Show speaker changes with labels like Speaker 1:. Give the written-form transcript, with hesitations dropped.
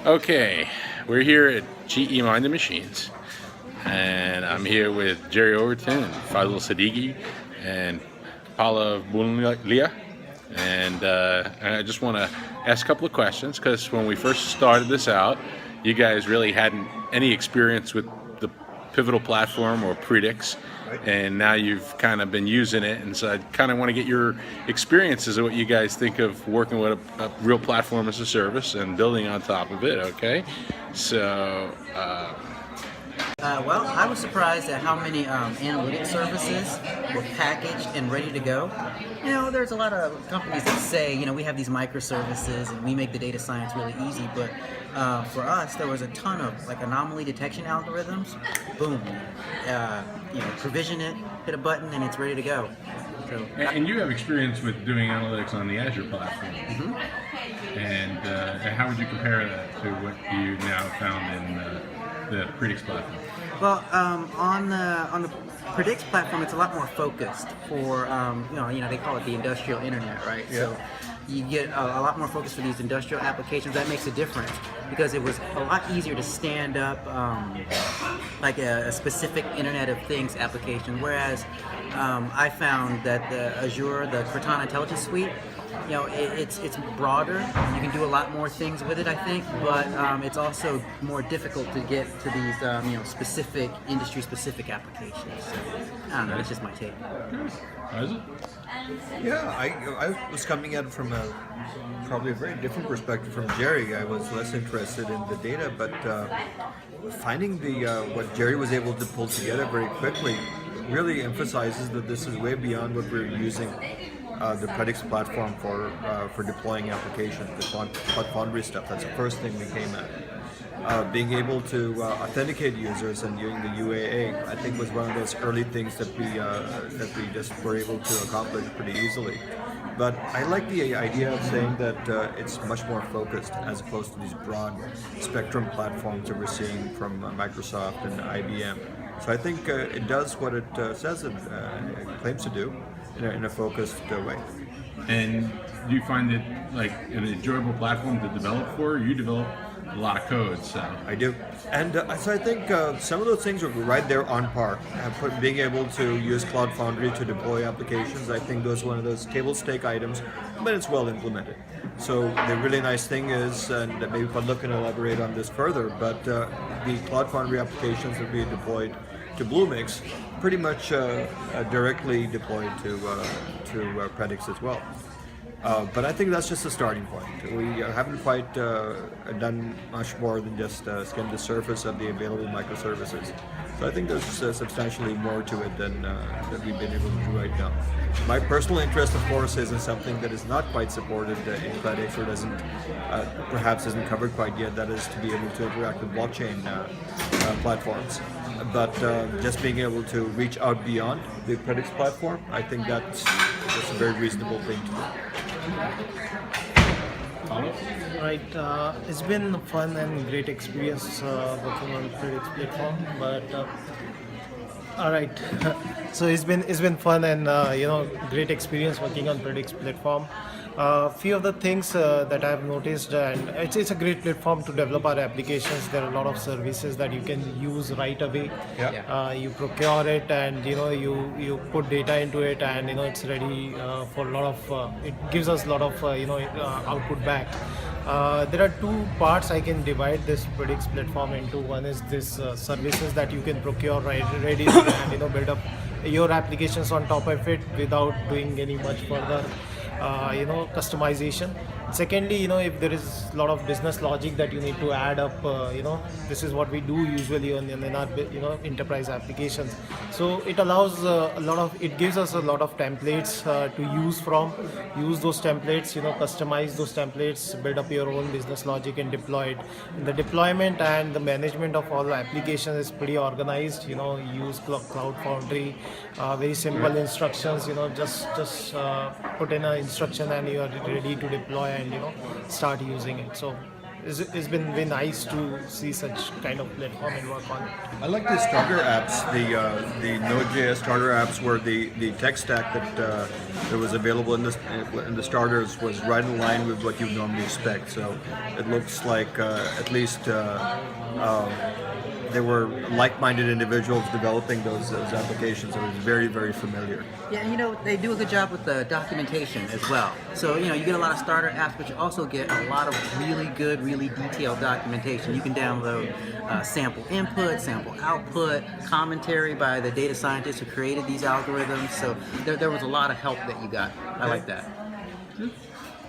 Speaker 1: Okay, we're here at GE Mind Machines, and I'm here with Jerry Overton and Fazil Siddiqui and Paula Bunlia, and I just want to ask a couple of questions because when we first started this out, you guys really hadn't any experience with the Pivotal platform or Predix, and now you've kind of been using it, and so I kind of want to get your experiences of what you guys think of working with a real platform as a service and building on top of it. Okay, so
Speaker 2: Well, I was surprised at how many analytic services were packaged and ready to go. You know, there's a lot of companies that say, you know, we have these microservices and we make the data science really easy, but for us, there was a ton of like anomaly detection algorithms. Boom, you know, provision it, hit a button, and it's ready to go. So,
Speaker 1: and you have experience with doing analytics on the Azure platform, and how would you compare that to what you now found in the Predix platform?
Speaker 2: well, on the Predix platform, it's a lot more focused for you know they call it the industrial internet, right?
Speaker 1: Yeah.
Speaker 2: So you get a lot more focus for these industrial applications. That makes a difference because it was a lot easier to stand up like a specific Internet of Things application. Whereas I found that the Azure, the Cortana Intelligence Suite, you know, it's broader. You can do a lot more things with it, I think, but it's also more difficult to get to these you know, specific industry-specific applications. So, I don't know. That's just my take.
Speaker 1: Is it?
Speaker 3: Yeah, I was coming at it from probably a very different perspective from Jerry. I was less interested in the data, but finding the what Jerry was able to pull together very quickly really emphasizes that this is way beyond what we're using the Predix platform for deploying applications, the Cloud Foundry stuff. That's the first thing we came at. Being able to authenticate users and using the UAA, I think, was one of those early things that we just were able to accomplish pretty easily. But I like the idea of saying that it's much more focused as opposed to these broad spectrum platforms that we're seeing from Microsoft and IBM. So I think it does what it says it claims to do in a focused way.
Speaker 1: And do you find it like an enjoyable platform to develop for? You develop a lot of code, so.
Speaker 3: I do. And so I think some of those things are right there on par. Being able to use Cloud Foundry to deploy applications, I think those one of those table stake items, but it's well implemented. So the really nice thing is, and maybe Padla can elaborate on this further, but the Cloud Foundry applications that we deployed to Bluemix pretty much directly deployed to Predix as well. But I think that's just a starting point. We haven't quite done much more than just skim the surface of the available microservices. So I think there's substantially more to it than we've been able to do right now. My personal interest, of course, is in something that is not quite supported in Predix or perhaps isn't covered quite yet. That is to be able to interact with blockchain platforms. But just being able to reach out beyond the Predix platform, I think that's a very reasonable thing to do.
Speaker 4: Right, it's been fun and great experience working on Predix platform. But all right, so it's been fun and you know, great experience working on Predix platform. Few of the things that I've noticed, and it's a great platform to develop our applications. There are a lot of services that you can use right away.
Speaker 3: Yeah.
Speaker 4: You procure it, and you know, you put data into it, and you know, it's ready for a lot of. It gives us a lot of you know, output back. There are two parts I can divide this Predix platform into. One is this services that you can procure ready and you know, build up your applications on top of it without doing any much further you know, customization. Secondly, you know, if there is a lot of business logic that you need to add up, you know, this is what we do usually in our, you know, enterprise applications. So it allows it gives us a lot of templates to use those templates, you know, customize those templates, build up your own business logic and deploy it. The deployment and the management of all the applications is pretty organized. You know, use Cloud Foundry, very simple instructions. You know, just put in an instruction and you are ready to deploy and you know, start using it. So it's been very nice to see such kind of platform and work on it.
Speaker 3: I like the starter apps, the Node.js starter apps, where the tech stack that was available in the starters was right in line with what you normally expect. So it looks like at least there were like-minded individuals developing those applications. It was very, very familiar.
Speaker 2: Yeah, and they do a good job with the documentation as well. So, you get a lot of starter apps, but you also get a lot of really good, really detailed documentation. You can download sample input, sample output, commentary by the data scientists who created these algorithms. So there was a lot of help that you got. I like that.